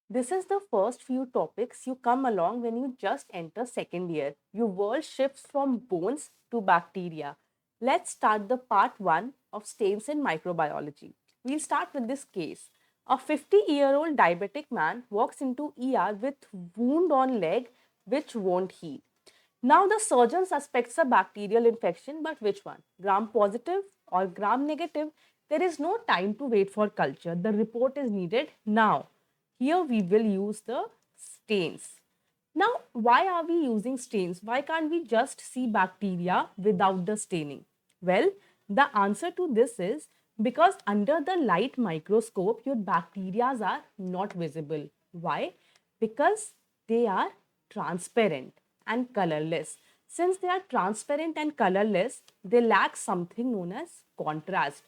This is the first few topics you come along when you just enter second year. Your world shifts from bones to bacteria. Let's start the part 1 of stains in microbiology. We'll start with this case. A 50-year-old diabetic man walks into ER with wound on leg which won't heal. Now the surgeon suspects a bacterial infection, but which one? Gram positive or gram negative? There is no time to wait for culture. The report is needed now. Here we will use the stains. Now, why are we using stains? Why can't we just see bacteria without the staining? Well, the answer to this is because under the light microscope, your bacteria are not visible. Why? Because they are transparent and colorless. Since they are transparent and colorless, they lack something known as contrast.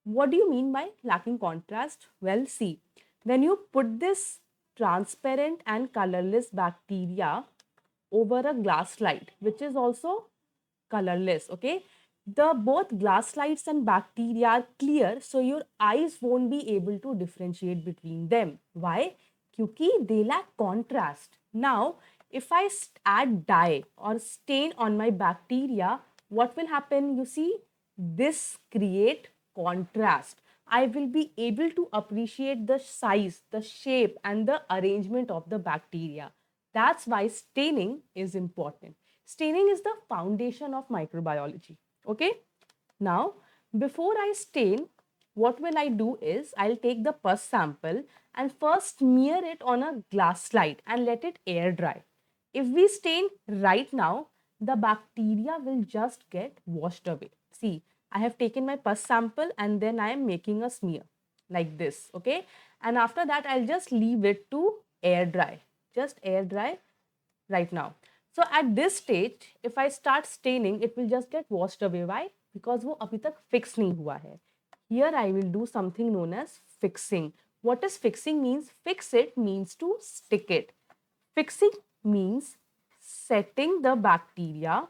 What do you mean by lacking contrast? Well, see, when you put this transparent and colorless bacteria over a glass slide, which is also colorless, okay? The both glass slides and bacteria are clear, so your eyes won't be able to differentiate between them. Why? Because they lack contrast. Now, if I add dye or stain on my bacteria, what will happen? You see, this create contrast. I will be able to appreciate the size, the shape, and the arrangement of the bacteria. That's why staining is important. Staining is the foundation of microbiology. Okay? Now, before I stain, what will I do is I'll take the pus sample and first smear it on a glass slide and let it air dry. If we stain right now, the bacteria will just get washed away. See, I have taken my pus sample and then I am making a smear like this, okay? And after that, I'll just leave it to air dry. Just air dry right now. So at this stage, if I start staining, it will just get washed away. Why? Because वो अभी तक fix नहीं हुआ है. Here I will do something known as fixing. What does fixing means? Fix it means to stick it. Fixing means setting the bacteria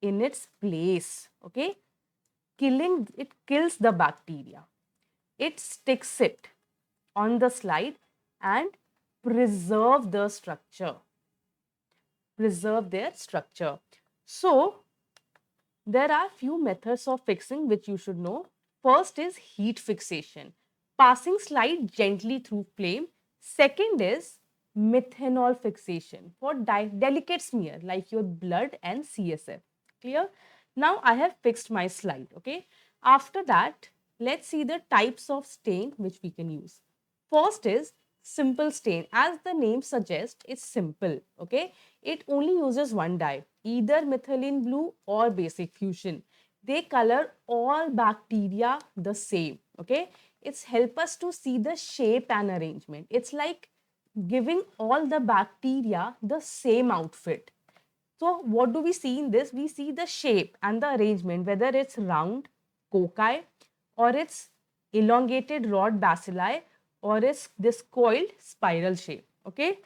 in its place. Okay, it kills the bacteria. It sticks it on the slide and preserve the structure. Preserve their structure. So there are few methods of fixing which you should know. First is heat fixation, passing slide gently through flame. Second is methanol fixation for delicate smear like your blood and CSF. Clear? Now I have fixed my slide. Okay. After that, let's see the types of stain which we can use. First is simple stain. As the name suggests, it's simple. Okay. It only uses one dye, either methylene blue or basic fusion. They color all bacteria the same. Okay. It's help us to see the shape and arrangement. It's like giving all the bacteria the same outfit. So what do we see in this? We see the shape and the arrangement, whether it's round, cocci, or it's elongated rod bacilli, or it's this coiled spiral shape. Okay.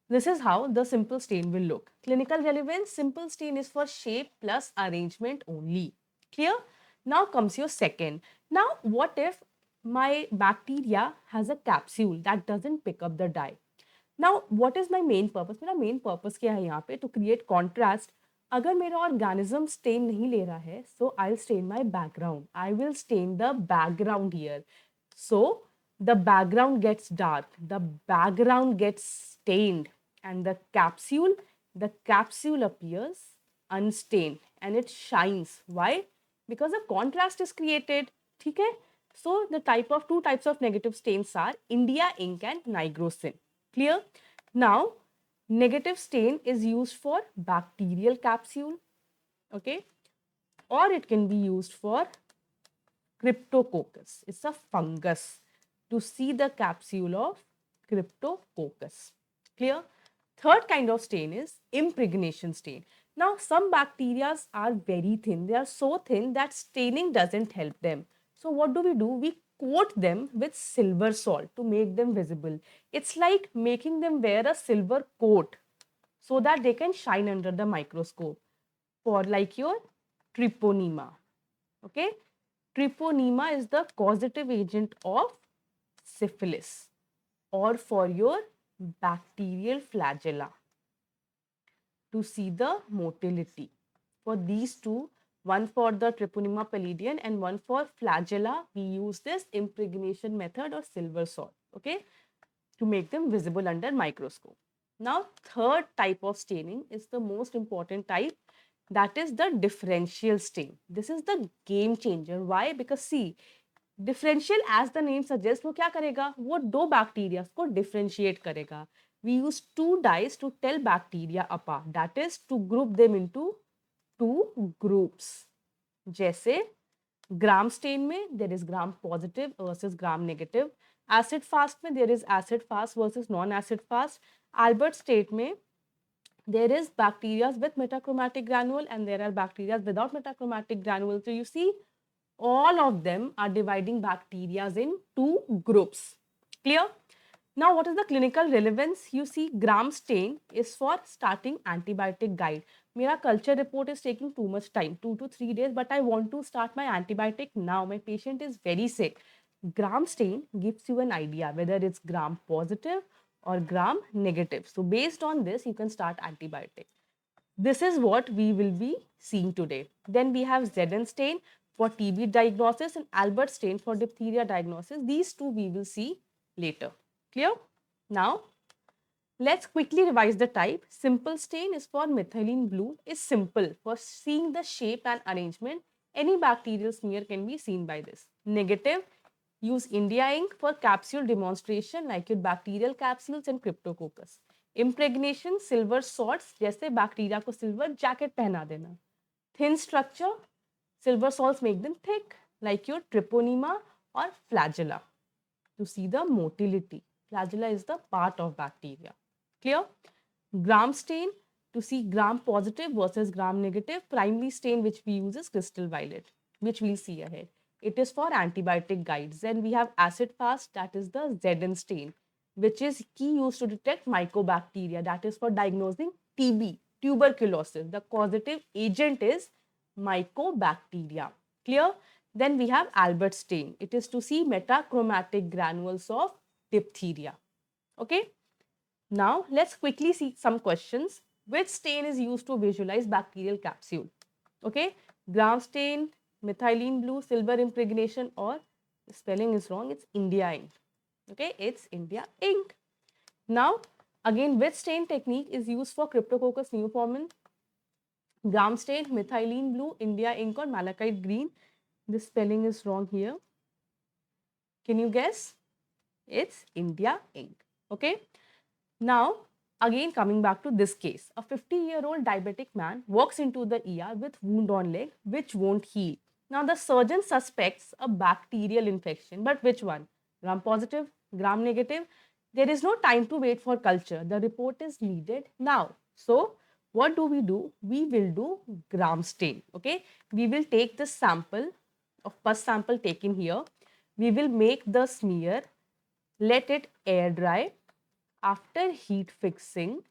This is how the simple stain will look. Clinical relevance, simple stain is for shape plus arrangement only. Clear? Now comes your second. Now, what if my bacteria has a capsule that doesn't pick up the dye? Now, what is my main purpose? मेरा main purpose क्या है यहाँ पे? To create contrast. अगर मेरा organism stain नहीं ले रहा है, so I'll stain my background. I will stain the background here. So, the background gets dark, the background gets stained, and the capsule appears unstained and it shines. Why? Because a contrast is created. ठीक है? So the two types of negative stains are India ink and nigrosin. Clear? Now, negative stain is used for bacterial capsule, okay, or it can be used for Cryptococcus. It's a fungus. To see the capsule of Cryptococcus. Clear? Third kind of stain is impregnation stain. Now, some bacteria are very thin. They are so thin that staining doesn't help them. So, what do? We coat them with silver salt to make them visible. It's like making them wear a silver coat so that they can shine under the microscope for like your treponema. Okay, treponema is the causative agent of syphilis, or for your bacterial flagella to see the motility. For these two, one for the Treponema pallidum and one for flagella, we use this impregnation method or silver salt, okay, to make them visible under microscope. Now, third type of staining is the most important type, that is the differential stain. This is the game changer. Why? Because see, differential as the name suggests, वो क्या करेगा? वो दो bacteria को differentiate करेगा. We use two dyes to tell bacteria apart. That is to group them into two groups. जैसे gram stain में there is gram positive versus gram negative. Acid fast में there is acid fast versus non-acid fast. Albert state में there is bacteria with metachromatic granule and there are bacteria without metachromatic granule. So you see, all of them are dividing bacteria in two groups. Clear? Now, what is the clinical relevance? You see, gram stain is for starting antibiotic guide. Mera culture report is taking too much time, 2 to 3 days, but I want to start my antibiotic now. My patient is very sick. Gram stain gives you an idea whether it's gram positive or gram negative. So, based on this, you can start antibiotic. This is what we will be seeing today. Then we have Zn stain for TB diagnosis and Albert stain for diphtheria diagnosis. These two we will see later. Clear? Now, let's quickly revise the type. Simple stain is for methylene blue, is simple for seeing the shape and arrangement. Any bacterial smear can be seen by this. Negative, use India ink for capsule demonstration like your bacterial capsules and Cryptococcus. Impregnation, silver salts, जैसे bacteria को silver jacket पहना देना. Thin structure, silver salts make them thick like your Treponema or flagella. To see the motility, flagella is the part of bacteria. Clear? Gram stain, to see gram positive versus gram negative. Primary stain which we use is crystal violet, which we'll see ahead. It is for antibiotic guides. Then we have acid fast, that is the Zn stain, which is key used to detect mycobacteria, that is for diagnosing TB, tuberculosis. The causative agent is mycobacteria. Clear? Then we have Albert stain. It is to see metachromatic granules of diphtheria. Okay. Now let's quickly see some questions. Which stain is used to visualize bacterial capsule? Okay. Gram stain, methylene blue, silver impregnation, or the spelling is wrong. It's India ink. Okay. It's India ink. Now again, which stain technique is used for Cryptococcus neoformans? Gram stain, methylene blue, India ink, or malachite green. This spelling is wrong here. Can you guess? It's India ink. Okay. Now, again coming back to this case, a 50-year-old diabetic man walks into the ER with wound on leg which won't heal. Now, the surgeon suspects a bacterial infection, but which one? Gram positive, gram negative? There is no time to wait for culture. The report is needed now. So, what do? We will do gram stain. Okay. We will take the sample of pus sample taken here. We will make the smear, let it air dry. After heat fixing,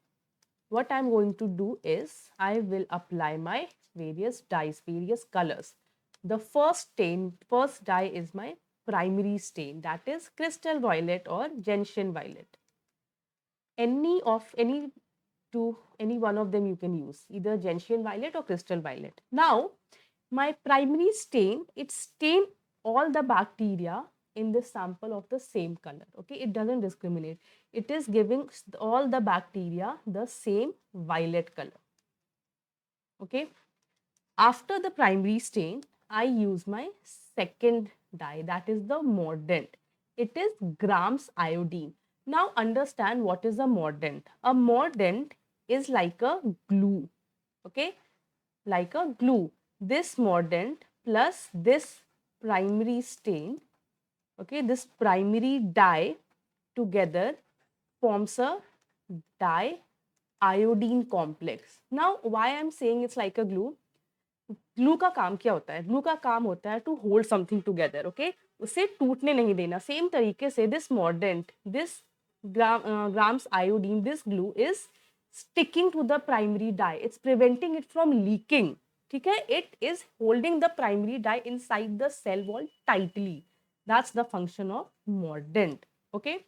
what I'm going to do is I will apply my various dyes, various colors. The first dye is my primary stain, that is crystal violet or gentian violet. Any one of them you can use, either gentian violet or crystal violet. Now, my primary stain, it stain all the bacteria in this sample of the same color. Okay, it doesn't discriminate. It is giving all the bacteria the same violet color. Okay. After the primary stain, I use my second dye, that is the mordant. It is grams iodine. Now understand what is a mordant. A mordant is like a glue. Okay, like a glue. This mordant plus this primary stain, okay, this primary dye together forms a diiodine complex. Now, why I'm saying it's like a glue? Glue का काम क्या होता है? Glue का काम होता है to hold something together. Okay, उसे टूटने नहीं देना. सेम तरीके से this mordant, this grams iodine, this glue is sticking to the primary dye. It's preventing it from leaking. ठीक है, it is holding the primary dye inside the cell wall tightly. That's the function of mordant. Okay,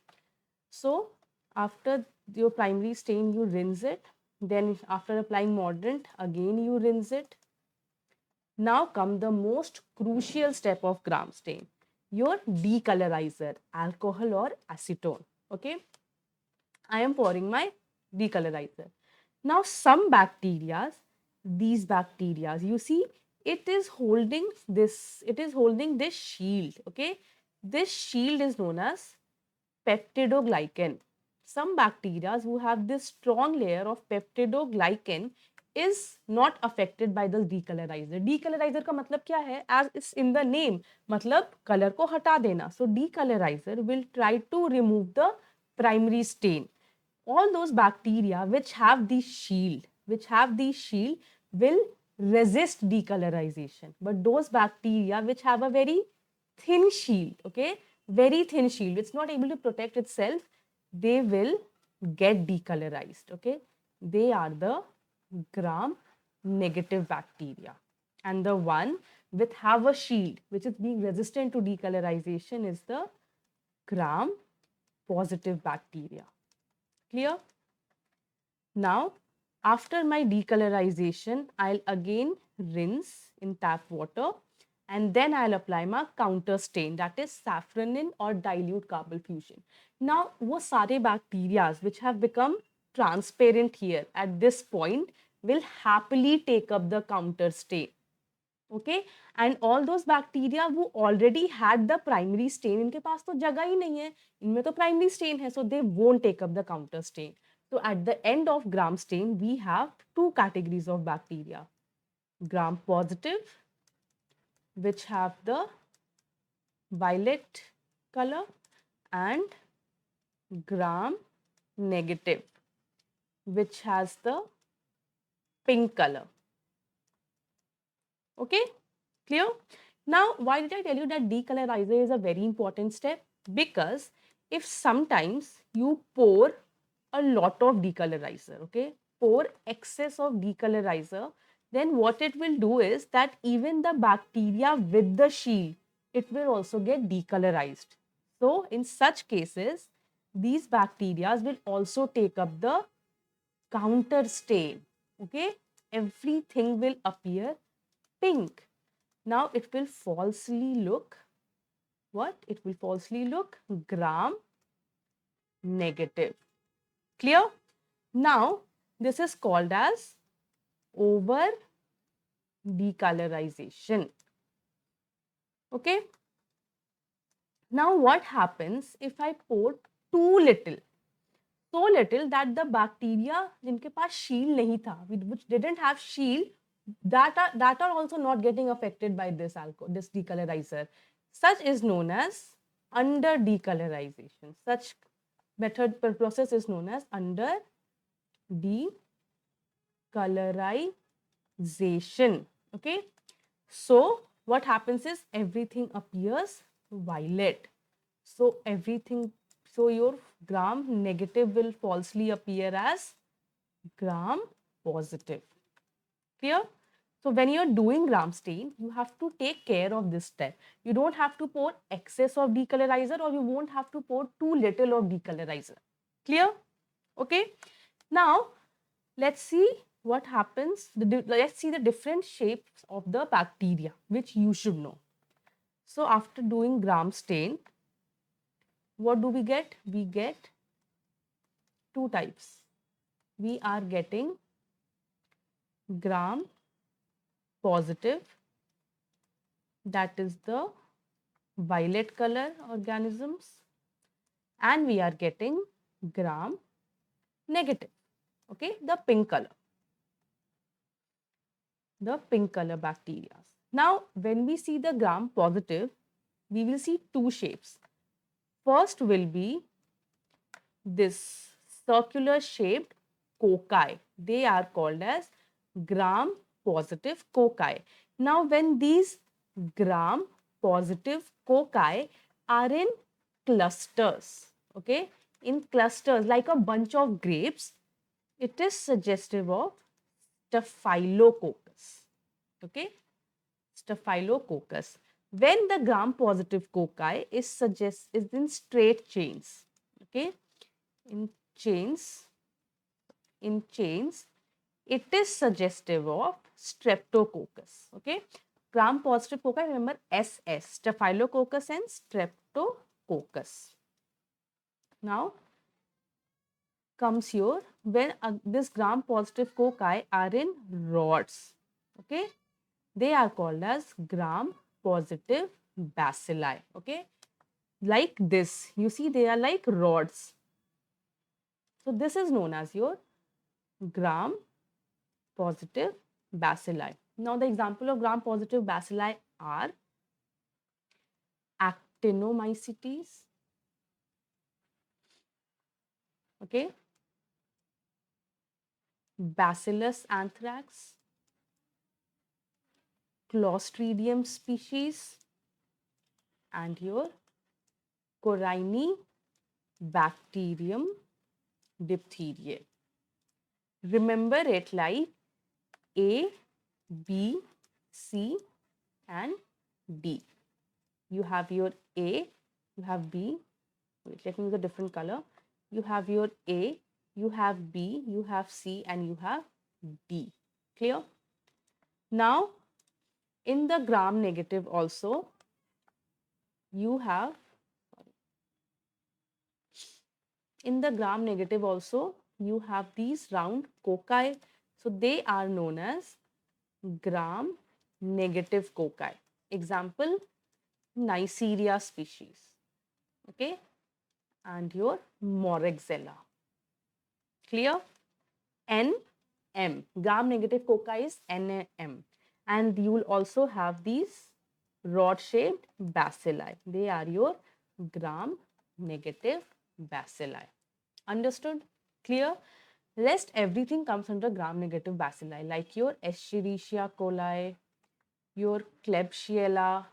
so After your primary stain, you rinse it. Then after applying mordant, again you rinse it. Now come the most crucial step of gram stain, your decolorizer, alcohol or acetone. Okay, I am pouring my decolorizer. Now some bacteria, these bacteria, you see, it is holding this shield. Okay, this shield is known as peptidoglycan. Some bacteria who have this strong layer of peptidoglycan is not affected by the decolorizer. Decolorizer का मतलब क्या है? As is in the name, मतलब color को हटा देना. So decolorizer will try to remove the primary stain. All those bacteria which have the shield, will resist decolorization. But those bacteria which have a very thin shield, okay, very thin shield, it's not able to protect itself, they will get decolorized. Okay, they are the gram negative bacteria, and the one with have a shield which is being resistant to decolorization is the gram positive bacteria. Clear? Now, after my decolorization, I'll again rinse in tap water, and then I'll apply my counter stain, that is safranin or dilute carbon fusion. Now, वो सारे bacteria which have become transparent here at this point will happily take up the counter stain. Okay, and all those bacteria who already had the primary stain, इनके पास तो जगह ही नहीं है, इनमें तो primary stain है, so they won't take up the counter stain. So at the end of gram stain, we have two categories of bacteria: gram positive, which have the violet color, and gram negative, which has the pink color. Okay, clear? Now, why did I tell you that decolorizer is a very important step? Because if sometimes you pour a lot of decolorizer, okay, pour excess of decolorizer, then what it will do is that even the bacteria with the shield, it will also get decolorized. So, in such cases, these bacteria will also take up the counter stain. Okay, everything will appear pink. Now it will falsely look what? It will falsely look gram negative. Clear? Now this is called as over decolorization. Okay. Now what happens if I pour too little? So little that the bacteria जिनके पास shield नहीं था, which didn't have shield, that are also not getting affected by this this decolorizer. Such is known as under decolorization. Such process is known as under decolorization. Okay, so what happens is everything appears violet. So your gram negative will falsely appear as gram positive. Clear? So when you are doing gram stain, you have to take care of this step. You don't have to pour excess of decolorizer, or you won't have to pour too little of decolorizer. Clear? Okay. Now let's see what happens. Let's see the different shapes of the bacteria, which you should know. So after doing gram stain, what do we get? We get two types. We are getting gram positive, that is the violet color organisms, and we are getting gram negative, okay, the pink color bacteria. Now when we see the gram positive, we will see two shapes. First will be this circular shaped cocci. They are called as gram positive cocci. Now when these gram positive cocci are in clusters, okay, in clusters like a bunch of grapes, it is suggestive of staphylococcus. Okay, staphylococcus. When the gram positive cocci is in straight chains, okay, in chains, it is suggestive of streptococcus. Okay, gram-positive cocci, remember SS, staphylococcus and streptococcus. Now comes here when this gram-positive cocci are in rods. Okay, they are called as gram-positive bacilli. Okay, like this, you see they are like rods. So this is known as your gram-positive bacilli. Now the example of gram-positive bacilli are actinomycetes, okay, Bacillus anthrax, Clostridium species, and your Corynebacterium diphtheriae. Remember it like A, B, C, and D. You have your A, you have B. Wait, let me use a different color. You have your A, you have B, you have C, and you have D. Clear? Now, in the gram negative also, you have, in the gram negative also, you have these round cocci. So they are known as gram negative cocci. Example, Neisseria species. Okay, and your Moraxella. Clear? NM. Gram negative cocci is NM. And you will also have these rod shaped bacilli. They are your gram negative bacilli. Understood? Clear? Rest everything comes under gram negative bacilli, like your Escherichia coli, your Klebsiella,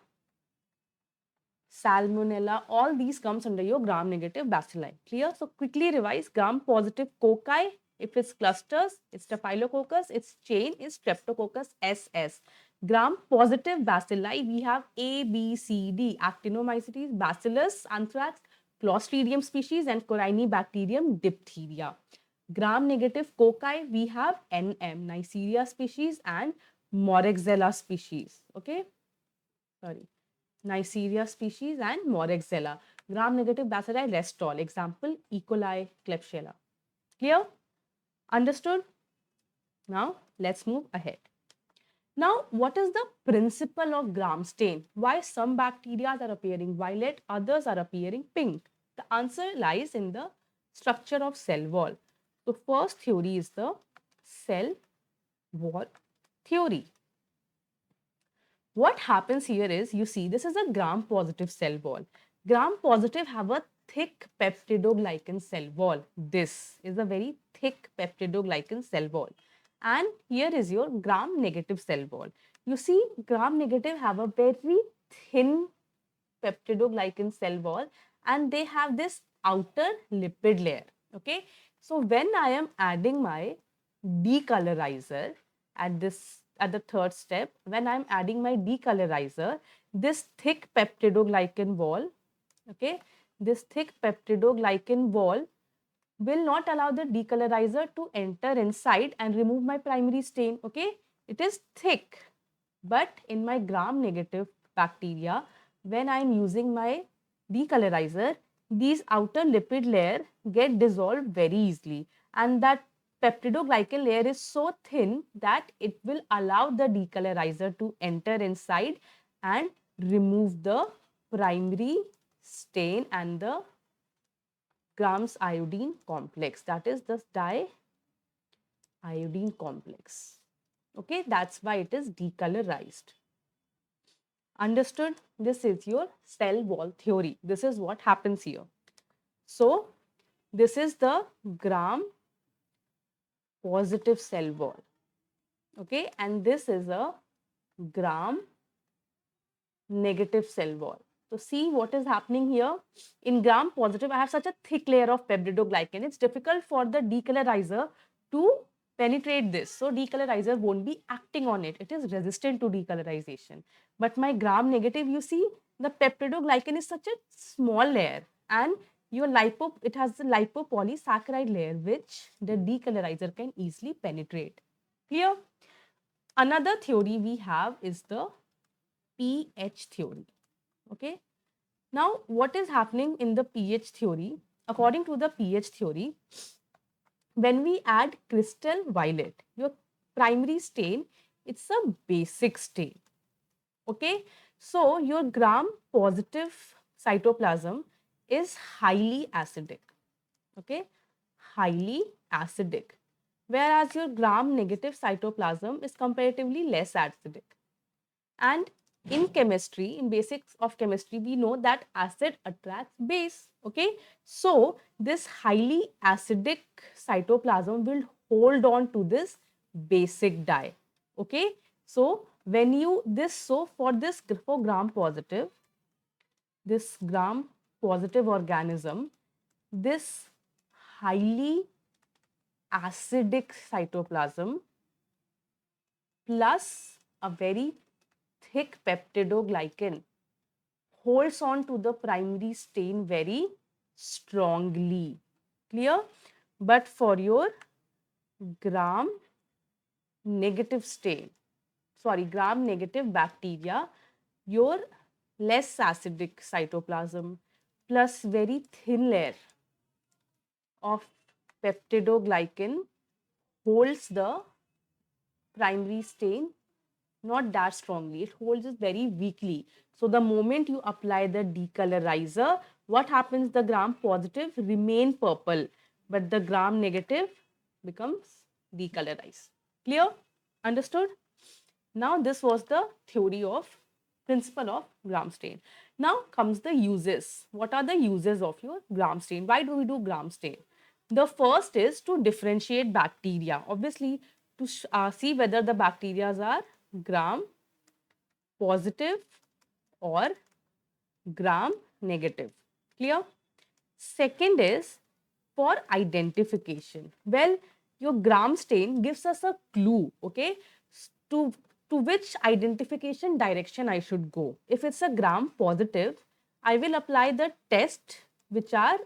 Salmonella, all these comes under your gram negative bacilli. Clear? So quickly revise gram positive cocci. If it's clusters, it's Staphylococcus. Its chain is Streptococcus SS. Gram positive bacilli, we have A, B, C, D, Actinomycetes, Bacillus anthrax, Clostridium species, and Corynebacterium diphtheria. Gram negative cocci, we have NM, Neisseria species, and Moraxella species. Okay, sorry. Neisseria species and Moraxella. Gram negative bacilli rest all. Example, E. coli, Klebsiella. Clear? Understood? Now, let's move ahead. Now, what is the principle of gram stain? Why some bacteria are appearing violet, others are appearing pink? The answer lies in the structure of cell wall. So, first theory is the cell wall theory. What happens here is, you see, this is a gram positive cell wall. Gram positive have a thick peptidoglycan cell wall. This is a very thick peptidoglycan cell wall. And here is your gram negative cell wall. You see, gram negative have a very thin peptidoglycan cell wall, and they have this outer lipid layer. Okay. So when I am adding my decolorizer at the third step, when I'm adding my decolorizer, this thick peptidoglycan wall, okay, this thick peptidoglycan wall will not allow the decolorizer to enter inside and remove my primary stain. Okay, it is thick, but in my gram negative bacteria, when I'm using my decolorizer, these outer lipid layer get dissolved very easily, and that peptidoglycan layer is so thin that it will allow the decolorizer to enter inside and remove the primary stain and the grams iodine complex, that is the diiodine complex. Okay, that's why it is decolorized. Understood? This is your cell wall theory. This is what happens here. So, this is the gram positive cell wall. Okay, and this is a gram negative cell wall. So, see what is happening here. In gram positive, I have such a thick layer of peptidoglycan. It's difficult for the decolorizer to penetrate this. So, decolorizer won't be acting on it. It is resistant to decolorization. But my gram negative, you see, the peptidoglycan is such a small layer, and it has the lipopolysaccharide layer which the decolorizer can easily penetrate. Clear? Another theory we have is the pH theory. Okay. Now, what is happening in the pH theory? According to the pH theory, when we add crystal violet, your primary stain, it's a basic stain. Okay. So, your gram positive cytoplasm is highly acidic. Okay. Highly acidic. Whereas your gram negative cytoplasm is comparatively less acidic. And in chemistry, in basics of chemistry, we know that acid attracts base. Okay. So this highly acidic cytoplasm will hold on to this basic dye. Okay. So when you for gram positive, this gram positive organism, this highly acidic cytoplasm plus a very thick peptidoglycan holds on to the primary stain very strongly. Clear? But for your gram negative stain, gram negative bacteria, your less acidic cytoplasm plus very thin layer of peptidoglycan holds the primary stain not that strongly, it holds it very weakly. So the moment you apply the decolorizer, what happens? The gram positive remain purple, but the gram negative becomes decolorized. Clear? Understood? Now this was the theory of principle of gram stain. Now comes the uses. What are the uses of your gram stain? Why do we do gram stain? The first is to differentiate bacteria. Obviously, to see whether the bacteria are gram positive or gram negative. Clear? Second is for identification. Well, your gram stain gives us a clue, okay, to, to which identification direction I should go. If it's a gram positive, I will apply the test which are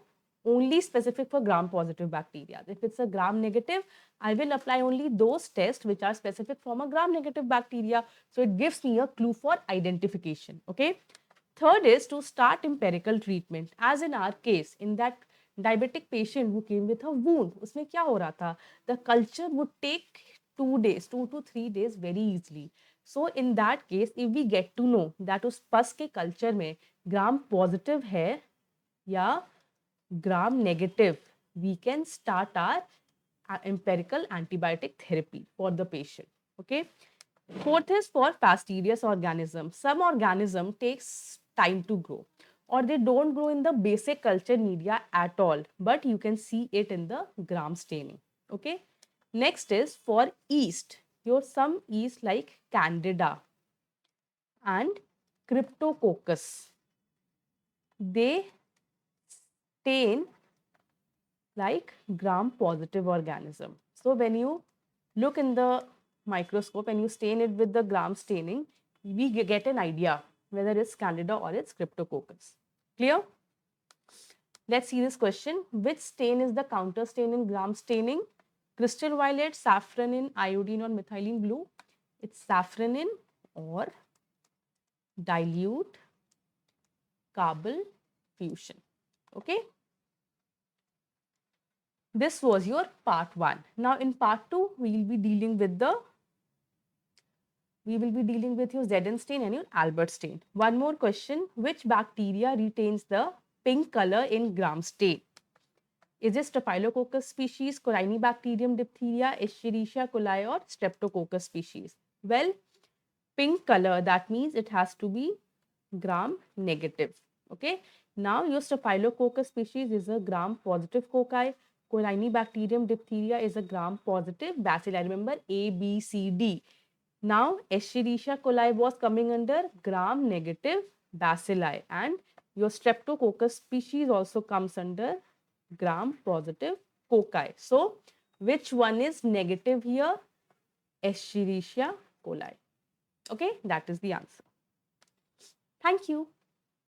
only specific for gram positive bacteria. If it's a gram negative, I will apply only those tests which are specific from a gram negative bacteria. So it gives me a clue for identification. Okay. Third is to start empirical treatment. As in our case, in that diabetic patient who came with a wound, उसमें क्या हो रहा था? The culture would take 2 days, 2 to 3 days very easily. So in that case, if we get to know that उस पस के culture में gram positive है या gram negative, we can start our empirical antibiotic therapy for the patient. Okay. Fourth is for fastidious organisms. Some organism takes time to grow or they don't grow in the basic culture media at all, but you can see it in the gram staining. Okay. Next is for yeast. Your some yeast like Candida and Cryptococcus. They stain like gram positive organism. So when you look in the microscope and you stain it with the gram staining, we get an idea whether it's Candida or it's Cryptococcus. Clear? Let's see this question. Which stain is the counter stain in gram staining? Crystal violet, safranin, iodine or methylene blue? It's safranin or dilute carbonyl fusion. Okay. This was your part 1. Now in part 2, we will be dealing with your Zeden stain and your Albert stain. One more question. Which bacteria retains the pink color in gram stain? Is it Staphylococcus species, Corynebacterium diphtheria, Escherichia coli or Streptococcus species? Well, pink color, that means it has to be gram negative. Okay. Now your Staphylococcus species is a gram positive cocci. Corynebacterium diphtheria is a gram positive bacilli. Remember A, B, C, D. Now Escherichia coli was coming under gram negative bacilli and your Streptococcus species also comes under gram positive cocci. So which one is negative here? Escherichia coli. Okay, that is the answer. Thank you.